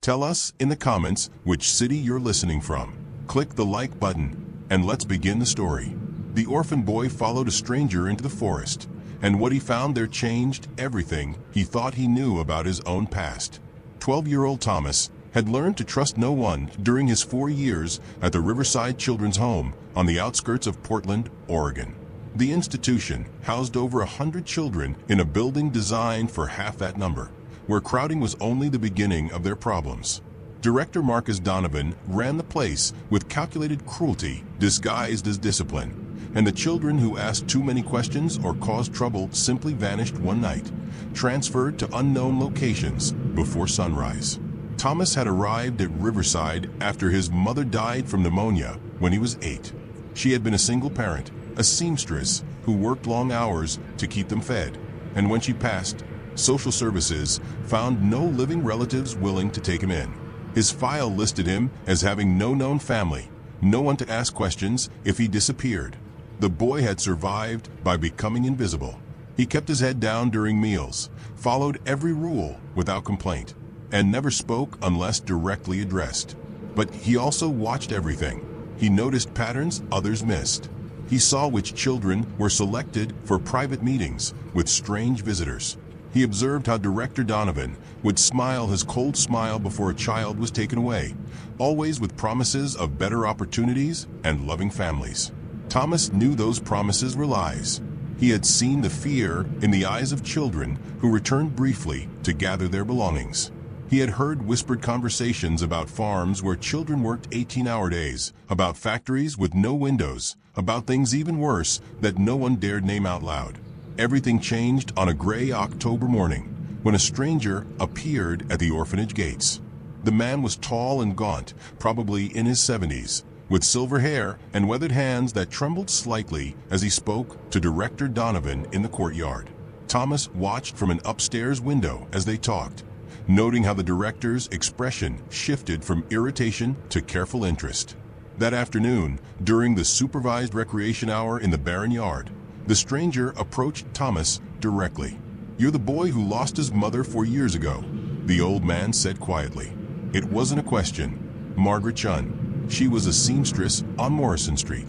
Tell us in the comments which city you're listening from. Click the like button, and let's begin the story. The orphan boy followed a stranger into the forest, and what he found there changed everything he thought he knew about his own past. 12-year-old Thomas had learned to trust no one during his 4 years at the Riverside Children's Home on the outskirts of Portland, Oregon. The institution housed over 100 children in a building designed for half that number, where crowding was only the beginning of their problems. Director Marcus Donovan ran the place with calculated cruelty disguised as discipline, and the children who asked too many questions or caused trouble simply vanished one night, transferred to unknown locations before sunrise. Thomas had arrived at Riverside after his mother died from pneumonia when he was 8. She had been a single parent, a seamstress who worked long hours to keep them fed, and when she passed, social services found no living relatives willing to take him in. His file listed him as having no known family, no one to ask questions if he disappeared. The boy had survived by becoming invisible. He kept his head down during meals, followed every rule without complaint, and never spoke unless directly addressed. But he also watched everything. He noticed patterns others missed. He saw which children were selected for private meetings with strange visitors. He observed how Director Donovan would smile his cold smile before a child was taken away, always with promises of better opportunities and loving families. Thomas knew those promises were lies. He had seen the fear in the eyes of children who returned briefly to gather their belongings. He had heard whispered conversations about farms where children worked 18-hour days, about factories with no windows, about things even worse that no one dared name out loud. Everything changed on a gray October morning when a stranger appeared at the orphanage gates. The man was tall and gaunt, probably in his 70s, with silver hair and weathered hands that trembled slightly as he spoke to Director Donovan in the courtyard. Thomas watched from an upstairs window as they talked, noting how the director's expression shifted from irritation to careful interest. That afternoon, during the supervised recreation hour in the barren yard, the stranger approached Thomas directly. "You're the boy who lost his mother 4 years ago," the old man said quietly. It wasn't a question. Margaret Chun. She was a seamstress on Morrison Street.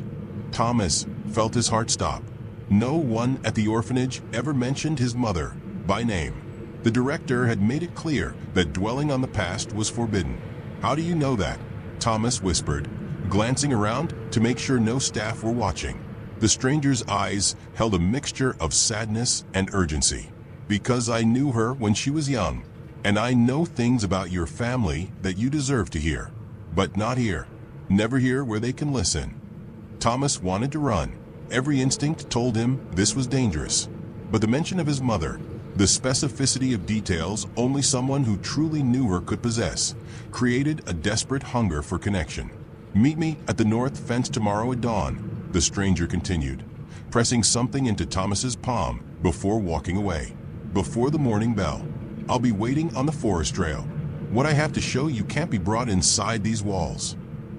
Thomas felt his heart stop. No one at the orphanage ever mentioned his mother by name. The director had made it clear that dwelling on the past was forbidden. "How do you know that?" Thomas whispered, glancing around to make sure no staff were watching. The stranger's eyes held a mixture of sadness and urgency. "Because I knew her when she was young, and I know things about your family that you deserve to hear. But not here. Never here where they can listen." Thomas wanted to run. Every instinct told him this was dangerous. But the mention of his mother, the specificity of details only someone who truly knew her could possess, created a desperate hunger for connection. "Meet me at the north fence tomorrow at dawn," the stranger continued, pressing something into Thomas's palm before walking away. "Before the morning bell. I'll be waiting on the forest trail. What I have to show you can't be brought inside these walls."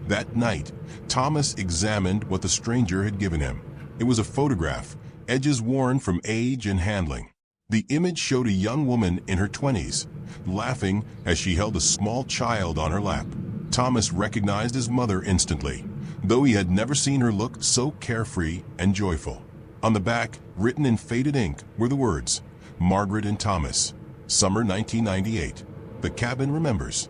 That night, Thomas examined what the stranger had given him. It was a photograph, edges worn from age and handling. The image showed a young woman in her 20s, laughing as she held a small child on her lap. Thomas recognized his mother instantly, though he had never seen her look so carefree and joyful. On the back, written in faded ink, were the words, "Margaret and Thomas, summer 1998. The cabin remembers."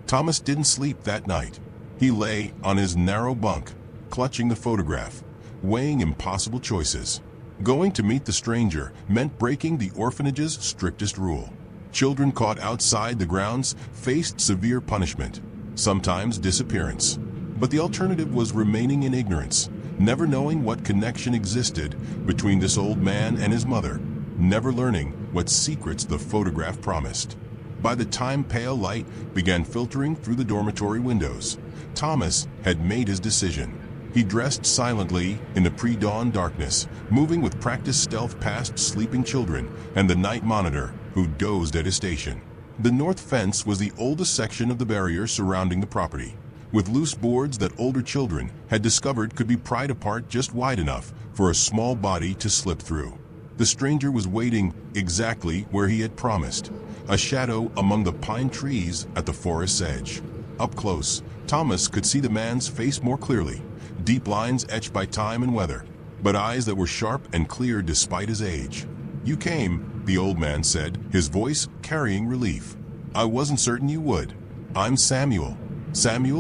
Thomas didn't sleep that night. He lay on his narrow bunk, clutching the photograph, weighing impossible choices. Going to meet the stranger meant breaking the orphanage's strictest rule. Children caught outside the grounds faced severe punishment, sometimes disappearance. But the alternative was remaining in ignorance, never knowing what connection existed between this old man and his mother, never learning what secrets the photograph promised. By the time pale light began filtering through the dormitory windows, Thomas had made his decision. He dressed silently in the pre-dawn darkness, moving with practiced stealth past sleeping children and the night monitor who dozed at his station. The north fence was the oldest section of the barrier surrounding the property, with loose boards that older children had discovered could be pried apart just wide enough for a small body to slip through. The stranger was waiting exactly where he had promised, a shadow among the pine trees at the forest's edge. Up close, Thomas could see the man's face more clearly, deep lines etched by time and weather, but eyes that were sharp and clear despite his age. "You came," the old man said, his voice carrying relief. "I wasn't certain you would. I'm Samuel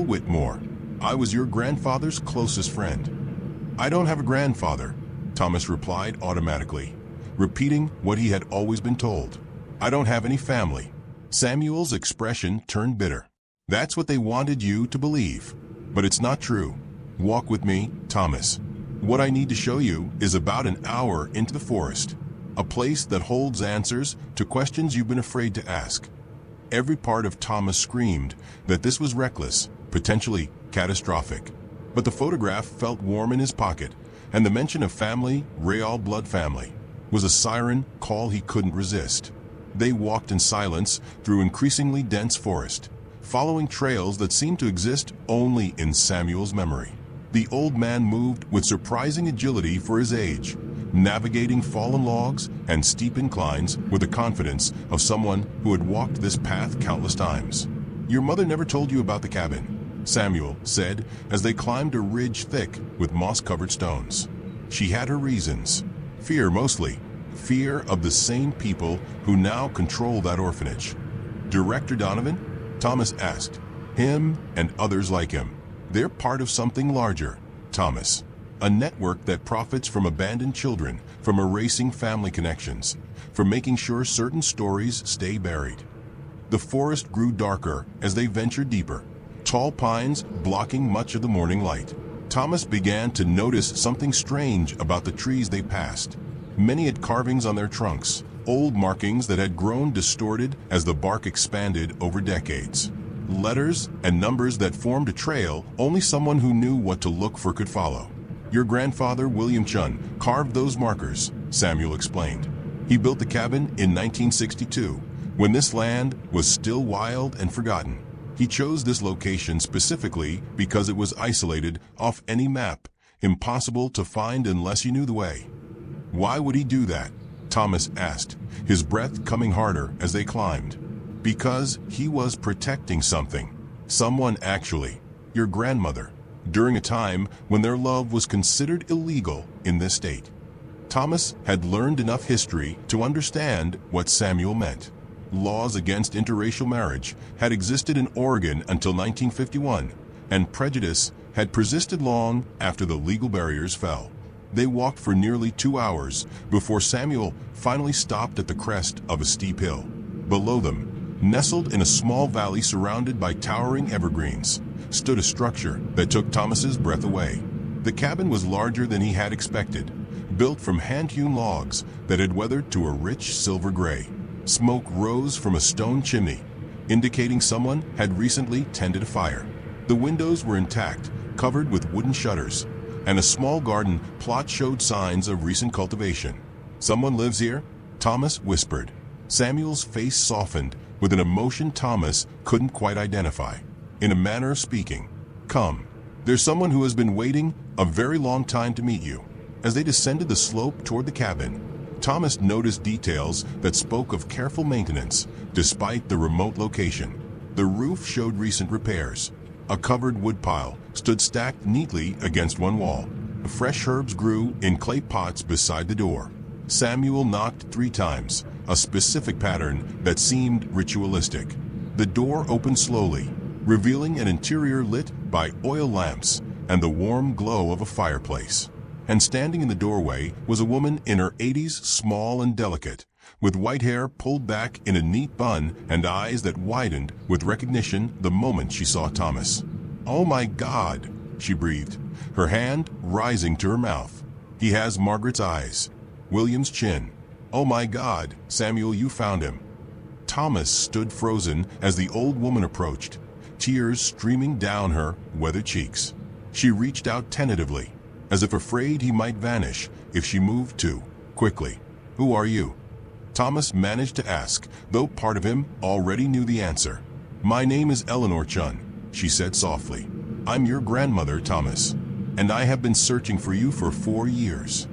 Whitmore. I was your grandfather's closest friend." "I don't have a grandfather," Thomas replied automatically, repeating what he had always been told. "I don't have any family." Samuel's expression turned bitter. "That's what they wanted you to believe. But it's not true. Walk with me, Thomas. What I need to show you is about an hour into the forest, a place that holds answers to questions you've been afraid to ask." Every part of Thomas screamed that this was reckless, potentially catastrophic. But the photograph felt warm in his pocket, and the mention of family, real blood family, was a siren call he couldn't resist. They walked in silence through increasingly dense forest, following trails that seemed to exist only in Samuel's memory. The old man moved with surprising agility for his age, navigating fallen logs and steep inclines with the confidence of someone who had walked this path countless times. "Your mother never told you about the cabin," Samuel said as they climbed a ridge thick with moss-covered stones. "She had her reasons. Fear mostly. Fear of the same people who now control that orphanage." "Director Donovan?" Thomas asked. "Him and others like him. They're part of something larger, Thomas. A network that profits from abandoned children, from erasing family connections, from making sure certain stories stay buried." The forest grew darker as they ventured deeper, tall pines blocking much of the morning light. Thomas began to notice something strange about the trees they passed. Many had carvings on their trunks, old markings that had grown distorted as the bark expanded over decades. Letters and numbers that formed a trail only someone who knew what to look for could follow. "Your grandfather, William Chun, carved those markers," Samuel explained. "He built the cabin in 1962, when this land was still wild and forgotten. He chose this location specifically because it was isolated off any map, impossible to find unless you knew the way." "Why would he do that?" Thomas asked, his breath coming harder as they climbed. "Because he was protecting something. Someone actually. Your grandmother. During a time when their love was considered illegal in this state." Thomas had learned enough history to understand what Samuel meant. Laws against interracial marriage had existed in Oregon until 1951, and prejudice had persisted long after the legal barriers fell. They walked for nearly 2 hours before Samuel finally stopped at the crest of a steep hill. Below them, nestled in a small valley surrounded by towering evergreens, stood a structure that took Thomas's breath away. The cabin was larger than he had expected, built from hand-hewn logs that had weathered to a rich silver gray. Smoke rose from a stone chimney, indicating someone had recently tended a fire. The windows were intact, covered with wooden shutters, and a small garden plot showed signs of recent cultivation. "Someone lives here?" Thomas whispered. Samuel's face softened with an emotion Thomas couldn't quite identify. In a manner of speaking, "Come. There's someone who has been waiting a very long time to meet you." As they descended the slope toward the cabin, Thomas noticed details that spoke of careful maintenance, despite the remote location. The roof showed recent repairs. A covered woodpile stood stacked neatly against one wall. Fresh herbs grew in clay pots beside the door. Samuel knocked 3 times, a specific pattern that seemed ritualistic. The door opened slowly, revealing an interior lit by oil lamps and the warm glow of a fireplace. And standing in the doorway was a woman in her 80s, small and delicate, with white hair pulled back in a neat bun and eyes that widened with recognition the moment she saw Thomas. "Oh my God," she breathed, her hand rising to her mouth. "He has Margaret's eyes. William's chin. Oh my God, Samuel, you found him." Thomas stood frozen as the old woman approached, tears streaming down her weathered cheeks. She reached out tentatively, as if afraid he might vanish if she moved too quickly. "Who are you?" Thomas managed to ask, though part of him already knew the answer. "My name is Eleanor Chun," she said softly. "I'm your grandmother, Thomas, and I have been searching for you for 4 years."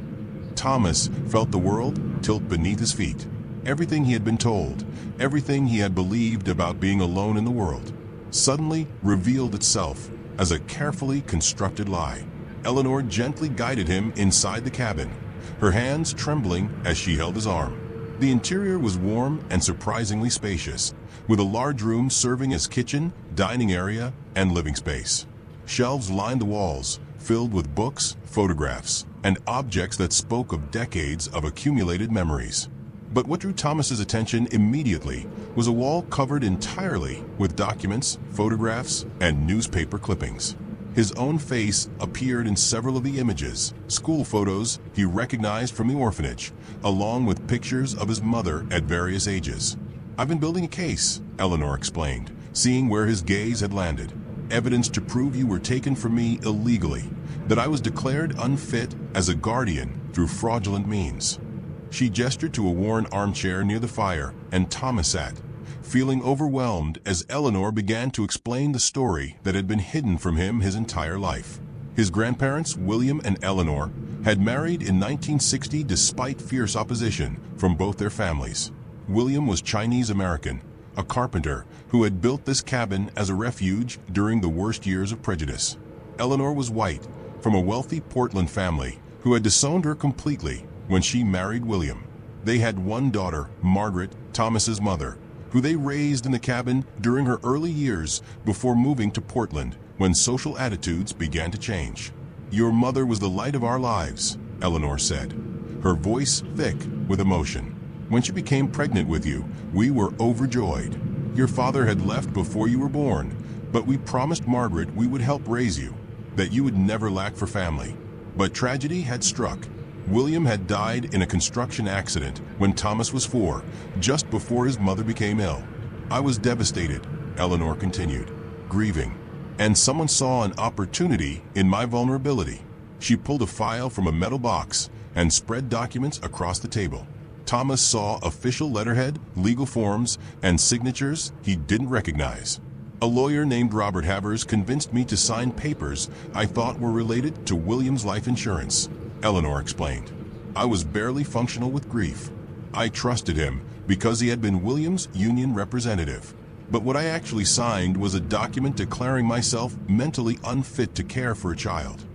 Thomas felt the world tilt beneath his feet. Everything he had been told, everything he had believed about being alone in the world, suddenly revealed itself as a carefully constructed lie. Eleanor gently guided him inside the cabin, her hands trembling as she held his arm. The interior was warm and surprisingly spacious, with a large room serving as kitchen, dining area, and living space. Shelves lined the walls, filled with books, photographs, and objects that spoke of decades of accumulated memories. But what drew Thomas's attention immediately was a wall covered entirely with documents, photographs, and newspaper clippings. His own face appeared in several of the images, school photos he recognized from the orphanage, along with pictures of his mother at various ages. "I've been building a case," Eleanor explained, seeing where his gaze had landed. "Evidence to prove you were taken from me illegally, that I was declared unfit as a guardian through fraudulent means." She gestured to a worn armchair near the fire, and Thomas sat, feeling overwhelmed as Eleanor began to explain the story that had been hidden from him his entire life. His grandparents, William and Eleanor, had married in 1960 despite fierce opposition from both their families. William was Chinese American, a carpenter who had built this cabin as a refuge during the worst years of prejudice. Eleanor was white, from a wealthy Portland family who had disowned her completely when she married William. They had one daughter, Margaret, Thomas's mother, who they raised in the cabin during her early years before moving to Portland when social attitudes began to change. "Your mother was the light of our lives," Eleanor said, her voice thick with emotion. "When she became pregnant with you, we were overjoyed. Your father had left before you were born, but we promised Margaret we would help raise you, that you would never lack for family. But tragedy had struck. William had died in a construction accident when Thomas was 4, just before his mother became ill. I was devastated," Eleanor continued, grieving, "and someone saw an opportunity in my vulnerability." She pulled a file from a metal box and spread documents across the table. Thomas saw official letterhead, legal forms, and signatures he didn't recognize. "A lawyer named Robert Havers convinced me to sign papers I thought were related to William's life insurance," Eleanor explained. "I was barely functional with grief. I trusted him because he had been William's union representative. But what I actually signed was a document declaring myself mentally unfit to care for a child."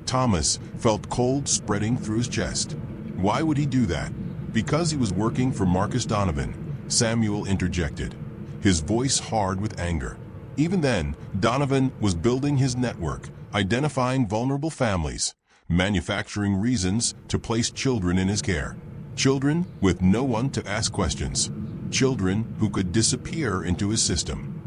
Thomas felt cold spreading through his chest. Why would he do that? Because he was working for Marcus Donovan, Samuel interjected, his voice hard with anger. Even then, Donovan was building his network, identifying vulnerable families, manufacturing reasons to place children in his care. Children with no one to ask questions. Children who could disappear into his system.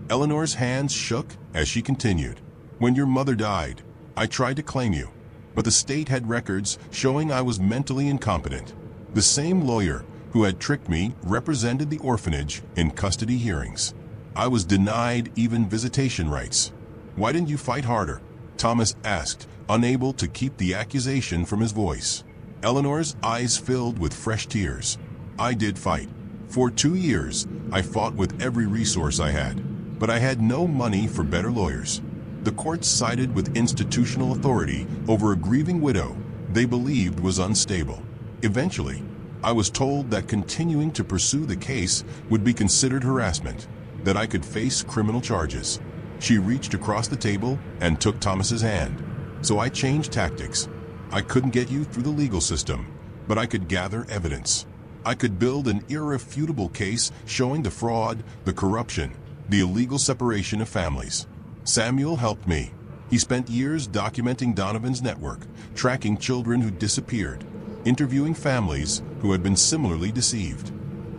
Eleanor's hands shook as she continued. "When your mother died, I tried to claim you, but the state had records showing I was mentally incompetent. The same lawyer who had tricked me represented the orphanage in custody hearings. I was denied even visitation rights. Why didn't you fight harder?" Thomas asked, unable to keep the accusation from his voice. Eleanor's eyes filled with fresh tears. "I did fight. For 2 years, I fought with every resource I had, but I had no money for better lawyers. The courts sided with institutional authority over a grieving widow they believed was unstable. Eventually, I was told that continuing to pursue the case would be considered harassment, that I could face criminal charges." She reached across the table and took Thomas's hand. "So I changed tactics. I couldn't get you through the legal system, but I could gather evidence. I could build an irrefutable case showing the fraud, the corruption, the illegal separation of families. Samuel helped me. He spent years documenting Donovan's network, tracking children who disappeared, interviewing families who had been similarly deceived."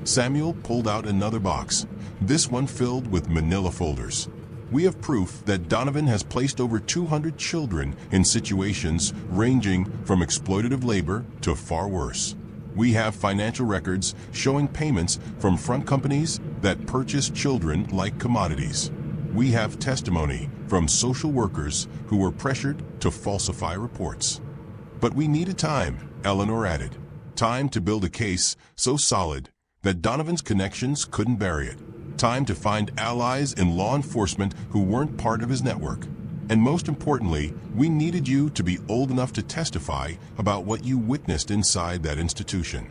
Samuel pulled out another box, this one filled with manila folders. "We have proof that Donovan has placed over 200 children in situations ranging from exploitative labor to far worse. We have financial records showing payments from front companies that purchase children like commodities. We have testimony from social workers who were pressured to falsify reports. But we needed time," Eleanor added. "Time to build a case so solid that Donovan's connections couldn't bury it. Time to find allies in law enforcement who weren't part of his network. And most importantly, we needed you to be old enough to testify about what you witnessed inside that institution.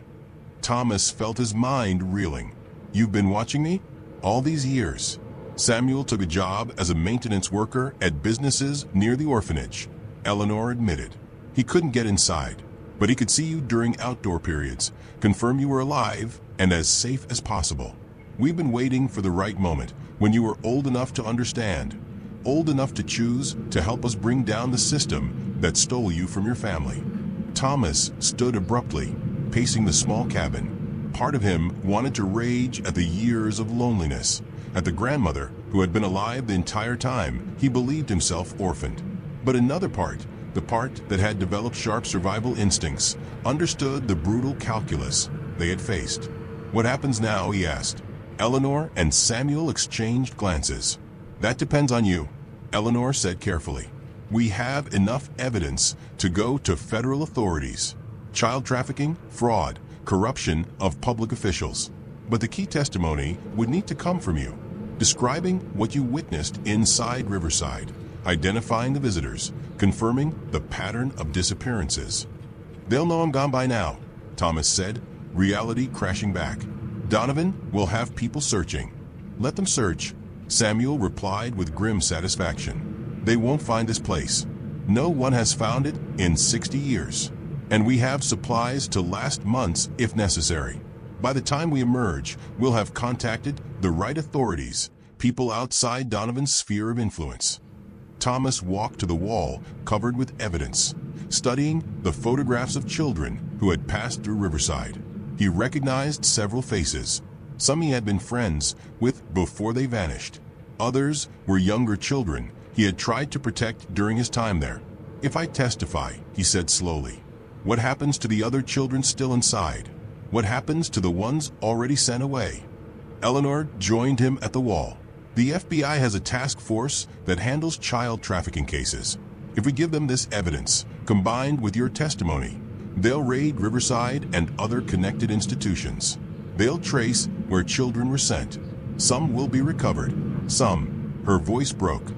Thomas felt his mind reeling. You've been watching me? All these years. Samuel took a job as a maintenance worker at businesses near the orphanage. Eleanor admitted. He couldn't get inside, but he could see you during outdoor periods, confirm you were alive and as safe as possible. We've been waiting for the right moment, when you were old enough to understand, old enough to choose to help us bring down the system that stole you from your family. Thomas stood abruptly, pacing the small cabin. Part of him wanted to rage at the years of loneliness, at the grandmother who had been alive the entire time he believed himself orphaned. But another part, the part that had developed sharp survival instincts, understood the brutal calculus they had faced. What happens now, he asked. Eleanor and Samuel exchanged glances. That depends on you, Eleanor said carefully. We have enough evidence to go to federal authorities. Child trafficking, fraud, corruption of public officials. But the key testimony would need to come from you, describing what you witnessed inside Riverside, identifying the visitors, confirming the pattern of disappearances. They'll know I'm gone by now, Thomas said, reality crashing back. Donovan will have people searching. Let them search, Samuel replied with grim satisfaction. They won't find this place. No one has found it in 60 years. And we have supplies to last months if necessary. By the time we emerge, we'll have contacted the right authorities, people outside Donovan's sphere of influence. Thomas walked to the wall covered with evidence, studying the photographs of children who had passed through Riverside. He recognized several faces. Some he had been friends with before they vanished. Others were younger children he had tried to protect during his time there. If I testify, he said slowly, what happens to the other children still inside? What happens to the ones already sent away? Eleanor joined him at the wall. The FBI has a task force that handles child trafficking cases. If we give them this evidence, combined with your testimony, they'll raid Riverside and other connected institutions. They'll trace where children were sent. Some will be recovered. Some, her voice broke.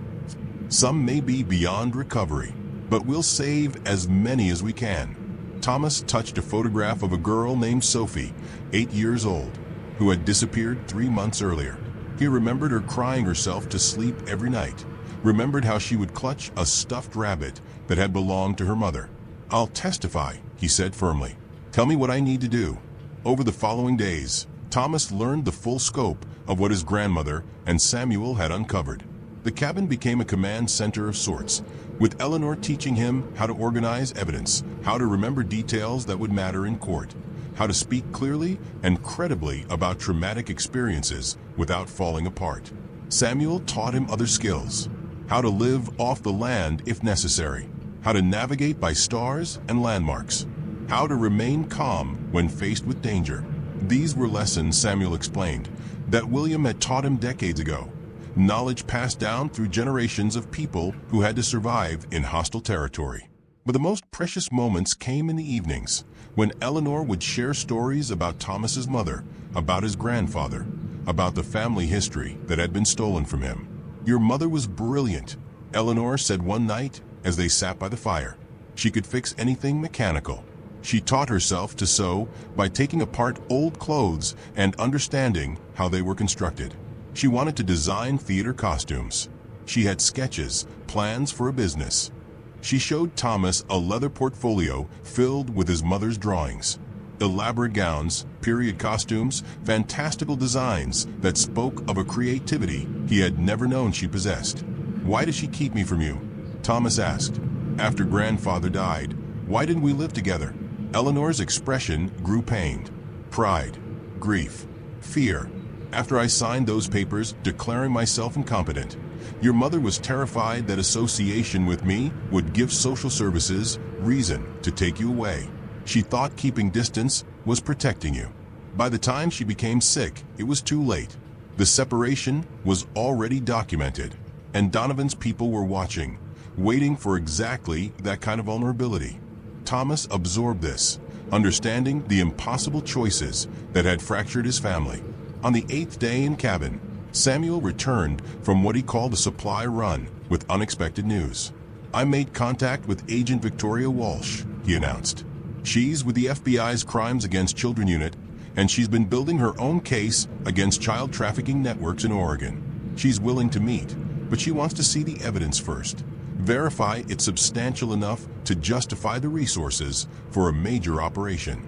Some may be beyond recovery, but we'll save as many as we can. Thomas touched a photograph of a girl named Sophie, 8 years old, who had disappeared 3 months earlier. He remembered her crying herself to sleep every night, remembered how she would clutch a stuffed rabbit that had belonged to her mother. I'll testify, he said firmly. Tell me what I need to do. Over the following days, Thomas learned the full scope of what his grandmother and Samuel had uncovered. The cabin became a command center of sorts, with Eleanor teaching him how to organize evidence, how to remember details that would matter in court, how to speak clearly and credibly about traumatic experiences without falling apart. Samuel taught him other skills, how to live off the land if necessary, how to navigate by stars and landmarks, how to remain calm when faced with danger. These were lessons, Samuel explained, that William had taught him decades ago, knowledge passed down through generations of people who had to survive in hostile territory. But the most precious moments came in the evenings, when Eleanor would share stories about Thomas's mother, about his grandfather, about the family history that had been stolen from him. Your mother was brilliant, Eleanor said one night as they sat by the fire. She could fix anything mechanical. She taught herself to sew by taking apart old clothes and understanding how they were constructed. She wanted to design theater costumes. She had sketches, plans for a business. She showed Thomas a leather portfolio filled with his mother's drawings. Elaborate gowns, period costumes, fantastical designs that spoke of a creativity he had never known she possessed. Why does she keep me from you? Thomas asked. After grandfather died, why didn't we live together? Eleanor's expression grew pained. Pride, grief, fear. After I signed those papers declaring myself incompetent, your mother was terrified that association with me would give social services reason to take you away. She thought keeping distance was protecting you. By the time she became sick, it was too late. The separation was already documented, and Donovan's people were watching, waiting for exactly that kind of vulnerability. Thomas absorbed this, understanding the impossible choices that had fractured his family. On the 8th day in cabin, Samuel returned from what he called a supply run with unexpected news. "I made contact with Agent Victoria Walsh," he announced. "She's with the FBI's Crimes Against Children unit, and she's been building her own case against child trafficking networks in Oregon. She's willing to meet, but she wants to see the evidence first. Verify it's substantial enough to justify the resources for a major operation."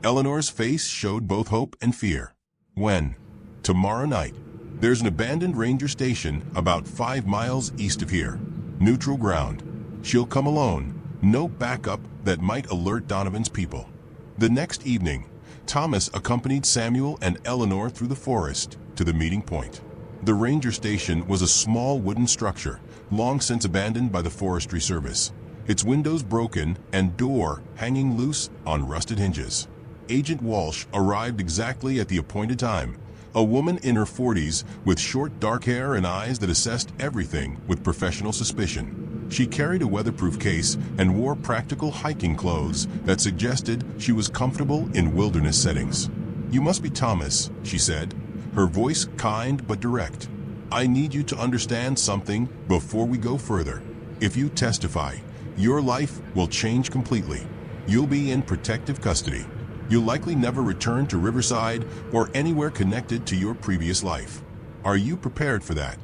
Eleanor's face showed both hope and fear. "When?" "Tomorrow night. There's an abandoned ranger station about 5 miles east of here. Neutral ground. She'll come alone. No backup that might alert Donovan's people." The next evening, Thomas accompanied Samuel and Eleanor through the forest to the meeting point. The ranger station was a small wooden structure, long since abandoned by the Forestry Service, its windows broken and door hanging loose on rusted hinges. Agent Walsh arrived exactly at the appointed time, a woman in her 40s with short dark hair and eyes that assessed everything with professional suspicion. She carried a weatherproof case and wore practical hiking clothes that suggested she was comfortable in wilderness settings. "You must be Thomas," she said, her voice kind but direct. "I need you to understand something before we go further. If you testify, your life will change completely. You'll be in protective custody. You'll likely never return to Riverside or anywhere connected to your previous life. Are you prepared for that?"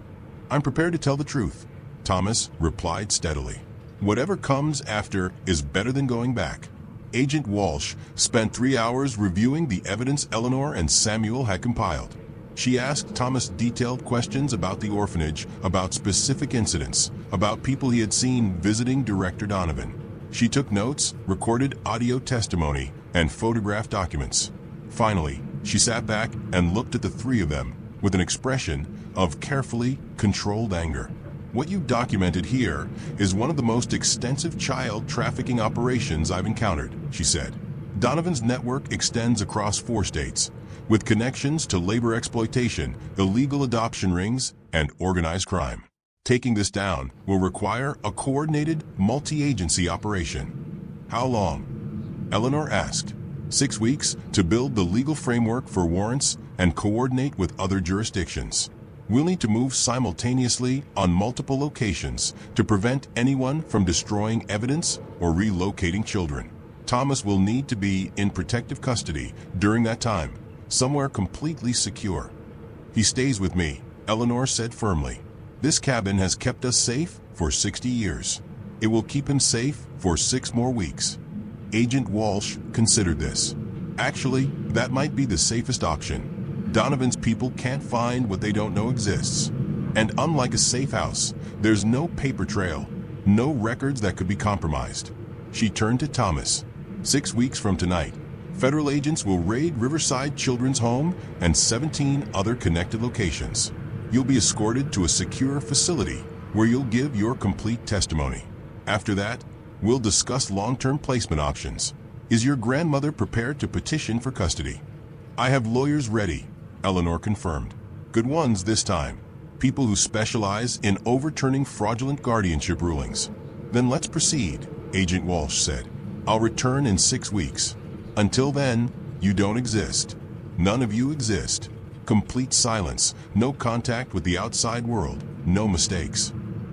"I'm prepared to tell the truth," Thomas replied steadily. "Whatever comes after is better than going back." Agent Walsh spent 3 hours reviewing the evidence Eleanor and Samuel had compiled. She asked Thomas detailed questions about the orphanage, about specific incidents, about people he had seen visiting Director Donovan. She took notes, recorded audio testimony, and photographed documents. Finally, she sat back and looked at the three of them with an expression of carefully controlled anger. "What you documented here is one of the most extensive child trafficking operations I've encountered," she said. "Donovan's network extends across 4 states, with connections to labor exploitation, illegal adoption rings, and organized crime. Taking this down will require a coordinated, multi-agency operation." "How long?" Eleanor asked. 6 weeks to build the legal framework for warrants and coordinate with other jurisdictions. We'll need to move simultaneously on multiple locations to prevent anyone from destroying evidence or relocating children. Thomas will need to be in protective custody during that time, somewhere completely secure. "He stays with me," Eleanor said firmly. "This cabin has kept us safe for 60 years. It will keep him safe for 6 more weeks." Agent Walsh considered this. "Actually, that might be the safest option. Donovan's people can't find what they don't know exists. And unlike a safe house, there's no paper trail, no records that could be compromised." She turned to Thomas. 6 weeks from tonight, federal agents will raid Riverside Children's Home and 17 other connected locations. You'll be escorted to a secure facility where you'll give your complete testimony. After that, we'll discuss long-term placement options. Is your grandmother prepared to petition for custody?" "I have lawyers ready," Eleanor confirmed. "Good ones this time. People who specialize in overturning fraudulent guardianship rulings." "Then let's proceed," Agent Walsh said. "I'll return in 6 weeks. Until then, you don't exist. None of you exist. Complete silence, no contact with the outside world, no mistakes."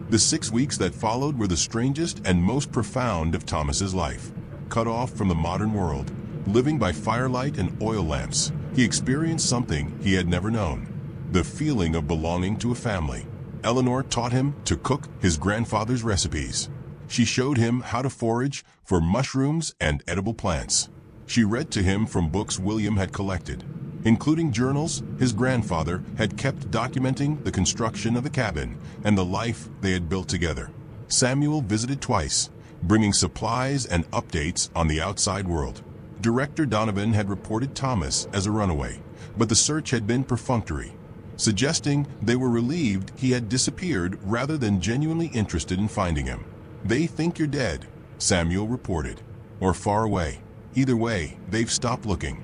The 6 weeks that followed were the strangest and most profound of Thomas's life. Cut off from the modern world, living by firelight and oil lamps, he experienced something he had never known: the feeling of belonging to a family. Eleanor taught him to cook his grandfather's recipes. She showed him how to forage for mushrooms and edible plants. She read to him from books William had collected, including journals his grandfather had kept documenting the construction of the cabin and the life they had built together. Samuel visited twice, bringing supplies and updates on the outside world. Director Donovan had reported Thomas as a runaway, but the search had been perfunctory, suggesting they were relieved he had disappeared rather than genuinely interested in finding him. "They think you're dead," Samuel reported, "or far away. Either way, they've stopped looking."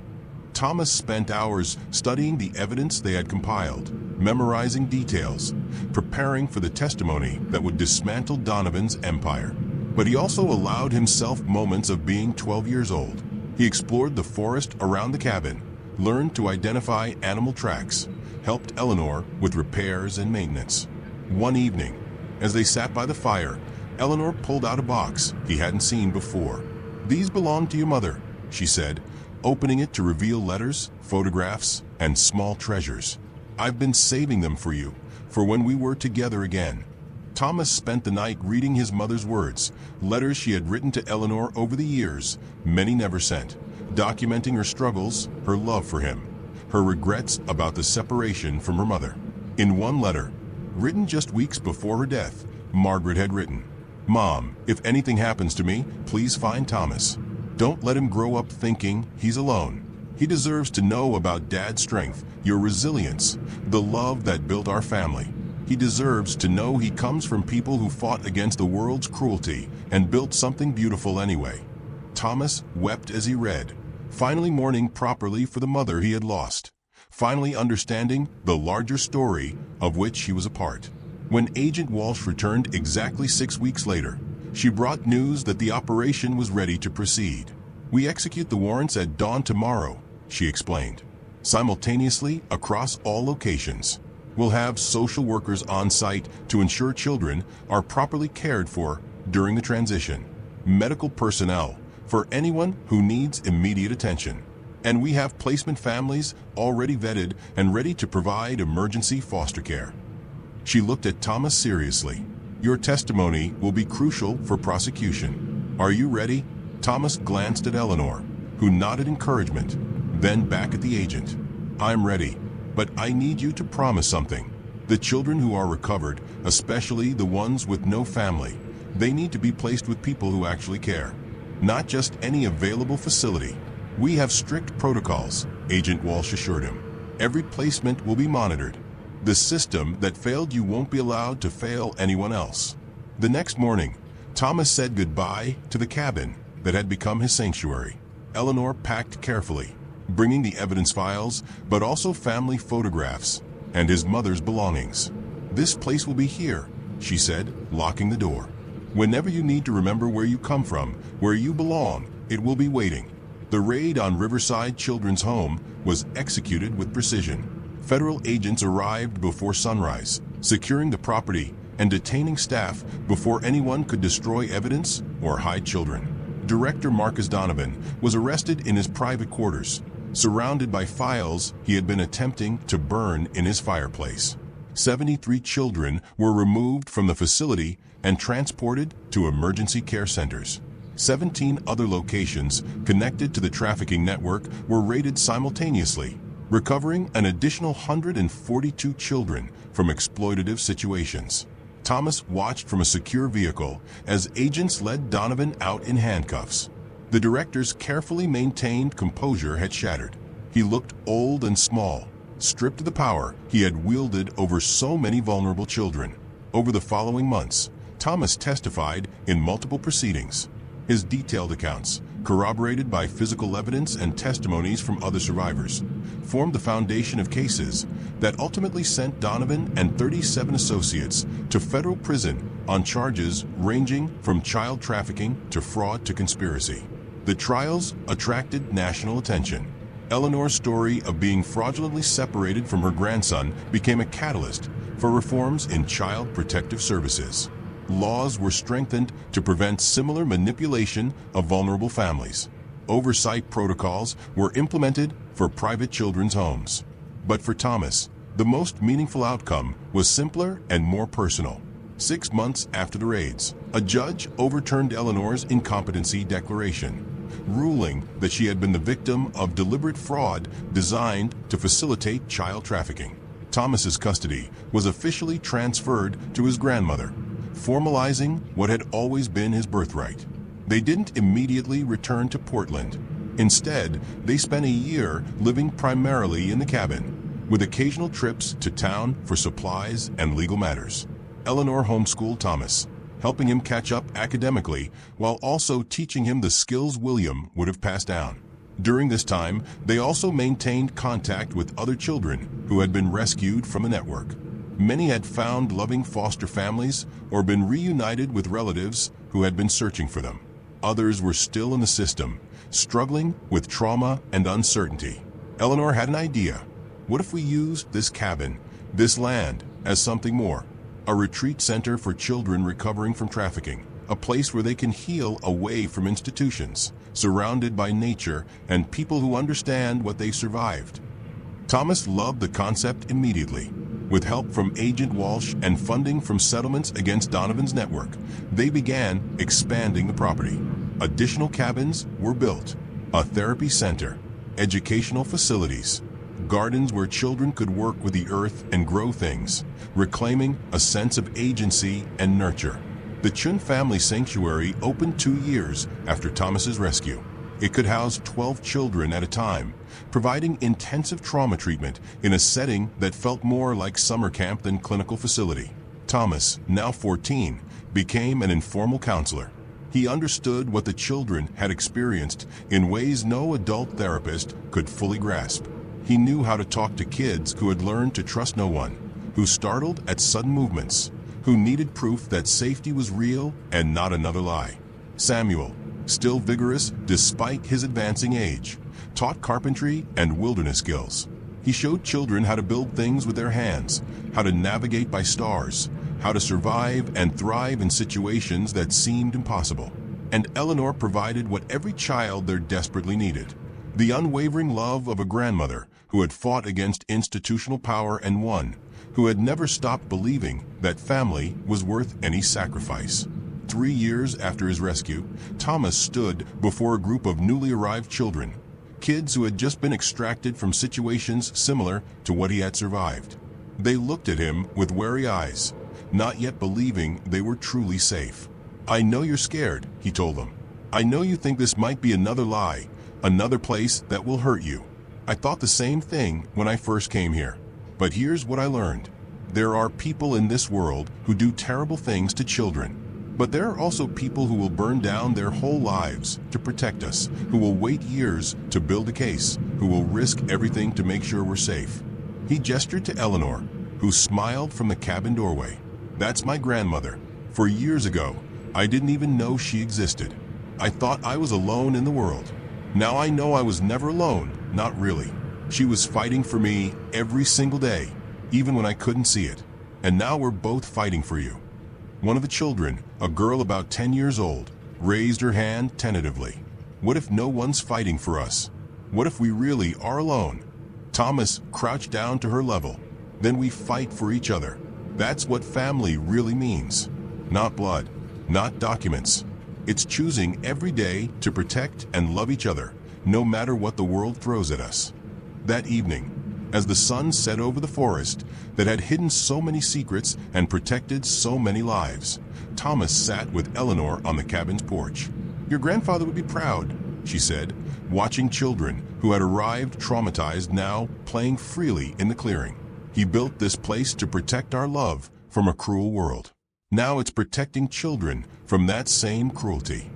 Thomas spent hours studying the evidence they had compiled, memorizing details, preparing for the testimony that would dismantle Donovan's empire. But he also allowed himself moments of being 12 years old. He explored the forest around the cabin, learned to identify animal tracks, helped Eleanor with repairs and maintenance. One evening, as they sat by the fire, Eleanor pulled out a box he hadn't seen before. "These belong to your mother," she said, opening it to reveal letters, photographs, and small treasures. "I've been saving them for you, for when we were together again." Thomas spent the night reading his mother's words, letters she had written to Eleanor over the years, many never sent, documenting her struggles, her love for him, her regrets about the separation from her mother. In one letter, written just weeks before her death, Margaret had written, "Mom, if anything happens to me, please find Thomas. Don't let him grow up thinking he's alone. He deserves to know about Dad's strength, your resilience, the love that built our family. He deserves to know he comes from people who fought against the world's cruelty and built something beautiful anyway." Thomas wept as he read, finally mourning properly for the mother he had lost, finally understanding the larger story of which he was a part. When Agent Walsh returned exactly 6 weeks later, she brought news that the operation was ready to proceed. "We execute the warrants at dawn tomorrow," she explained, simultaneously across all locations. "We'll have social workers on site to ensure children are properly cared for during the transition, medical personnel for anyone who needs immediate attention, and we have placement families already vetted and ready to provide emergency foster care." She looked at Thomas seriously. "Your testimony will be crucial for prosecution. Are you ready?" Thomas glanced at Eleanor, who nodded encouragement, then back at the agent. "I'm ready, but I need you to promise something. The children who are recovered, especially the ones with no family, they need to be placed with people who actually care, not just any available facility. We have strict protocols," Agent Walsh assured him. "Every placement will be monitored. The system that failed you won't be allowed to fail anyone else." The next morning, Thomas said goodbye to the cabin that had become his sanctuary. Eleanor packed carefully, bringing the evidence files, but also family photographs and his mother's belongings. "This place will be here," she said, locking the door. "Whenever you need to remember where you come from, where you belong, it will be waiting." The raid on Riverside Children's Home was executed with precision. Federal agents arrived before sunrise, securing the property and detaining staff before anyone could destroy evidence or hide children. Director Marcus Donovan was arrested in his private quarters, surrounded by files he had been attempting to burn in his fireplace. 73 children were removed from the facility and transported to emergency care centers. 17 other locations connected to the trafficking network were raided simultaneously, recovering an additional 142 children from exploitative situations. Thomas watched from a secure vehicle as agents led Donovan out in handcuffs. The director's carefully maintained composure had shattered. He looked old and small, stripped of the power he had wielded over so many vulnerable children. Over the following months, Thomas testified in multiple proceedings. His detailed accounts, corroborated by physical evidence and testimonies from other survivors, formed the foundation of cases that ultimately sent Donovan and 37 associates to federal prison on charges ranging from child trafficking to fraud to conspiracy. The trials attracted national attention. Eleanor's story of being fraudulently separated from her grandson became a catalyst for reforms in child protective services. Laws were strengthened to prevent similar manipulation of vulnerable families. Oversight protocols were implemented for private children's homes. But for Thomas, the most meaningful outcome was simpler and more personal. 6 months after the raids, a judge overturned Eleanor's incompetency declaration, ruling that she had been the victim of deliberate fraud designed to facilitate child trafficking. Thomas's custody was officially transferred to his grandmother, formalizing what had always been his birthright. They didn't immediately return to Portland. Instead, they spent a year living primarily in the cabin, with occasional trips to town for supplies and legal matters. Eleanor homeschooled Thomas, helping him catch up academically while also teaching him the skills William would have passed down. During this time, they also maintained contact with other children who had been rescued from the network. Many had found loving foster families or been reunited with relatives who had been searching for them. Others were still in the system, struggling with trauma and uncertainty. Eleanor had an idea. What if we used this cabin, this land, as something more? A retreat center for children recovering from trafficking, a place where they can heal away from institutions, surrounded by nature and people who understand what they survived. Thomas loved the concept immediately. With help from Agent Walsh and funding from Settlements Against Donovan's network, they began expanding the property. Additional cabins were built, a therapy center, educational facilities, gardens where children could work with the earth and grow things, reclaiming a sense of agency and nurture. The Chun Family Sanctuary opened 2 years after Thomas's rescue. It could house 12 children at a time, providing intensive trauma treatment in a setting that felt more like summer camp than clinical facility. Thomas, now 14, became an informal counselor. He understood what the children had experienced in ways no adult therapist could fully grasp. He knew how to talk to kids who had learned to trust no one, who startled at sudden movements, who needed proof that safety was real and not another lie. Samuel, still vigorous despite his advancing age, taught carpentry and wilderness skills. He showed children how to build things with their hands, how to navigate by stars, how to survive and thrive in situations that seemed impossible. And Eleanor provided what every child there desperately needed: the unwavering love of a grandmother who had fought against institutional power and won, who had never stopped believing that family was worth any sacrifice. 3 years after his rescue, Thomas stood before a group of newly arrived children, kids who had just been extracted from situations similar to what he had survived. They looked at him with wary eyes, not yet believing they were truly safe. "I know you're scared," he told them. "I know you think this might be another lie, another place that will hurt you. I thought the same thing when I first came here. But here's what I learned. There are people in this world who do terrible things to children. But there are also people who will burn down their whole lives to protect us, who will wait years to build a case, who will risk everything to make sure we're safe." He gestured to Eleanor, who smiled from the cabin doorway. "That's my grandmother. For years ago, I didn't even know she existed. I thought I was alone in the world. Now I know I was never alone, not really. She was fighting for me every single day, even when I couldn't see it. And now we're both fighting for you." One of the children, a girl about 10 years old, raised her hand tentatively. "What if no one's fighting for us? What if we really are alone?" Thomas crouched down to her level. "Then we fight for each other. That's what family really means. Not blood, not documents. It's choosing every day to protect and love each other, no matter what the world throws at us." That evening, as the sun set over the forest that had hidden so many secrets and protected so many lives, Thomas sat with Eleanor on the cabin's porch. "Your grandfather would be proud," she said, watching children who had arrived traumatized now playing freely in the clearing. "He built this place to protect our love from a cruel world. Now it's protecting children from that same cruelty."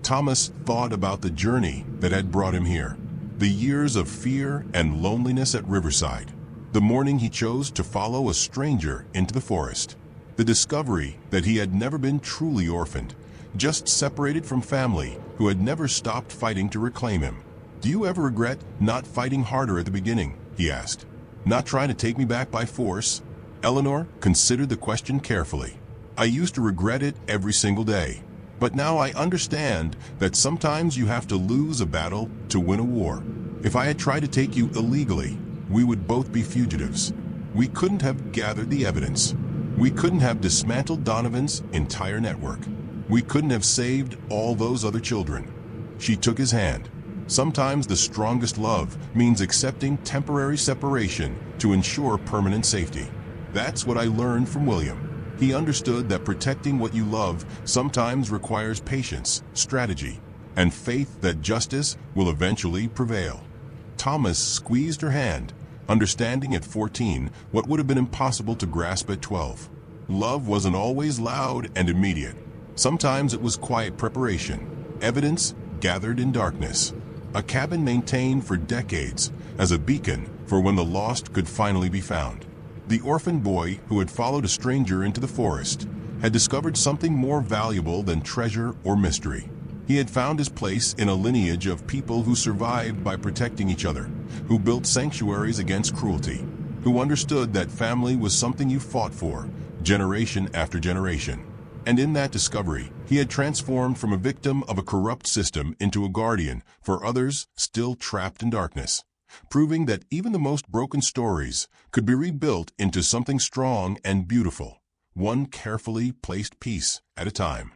Thomas thought about the journey that had brought him here. The years of fear and loneliness at Riverside. The morning he chose to follow a stranger into the forest. The discovery that he had never been truly orphaned, just separated from family who had never stopped fighting to reclaim him. "Do you ever regret not fighting harder at the beginning?" he asked. "Not trying to take me back by force?" Eleanor considered the question carefully. "I used to regret it every single day. But now I understand that sometimes you have to lose a battle to win a war. If I had tried to take you illegally, we would both be fugitives. We couldn't have gathered the evidence. We couldn't have dismantled Donovan's entire network. We couldn't have saved all those other children." She took his hand. "Sometimes the strongest love means accepting temporary separation to ensure permanent safety. That's what I learned from William. He understood that protecting what you love sometimes requires patience, strategy, and faith that justice will eventually prevail." Thomas squeezed her hand, understanding at 14 what would have been impossible to grasp at 12. Love wasn't always loud and immediate. Sometimes it was quiet preparation, evidence gathered in darkness, a cabin maintained for decades as a beacon for when the lost could finally be found. The orphan boy who had followed a stranger into the forest had discovered something more valuable than treasure or mystery. He had found his place in a lineage of people who survived by protecting each other, who built sanctuaries against cruelty, who understood that family was something you fought for, generation after generation. And in that discovery, he had transformed from a victim of a corrupt system into a guardian for others still trapped in darkness, proving that even the most broken stories could be rebuilt into something strong and beautiful, one carefully placed piece at a time.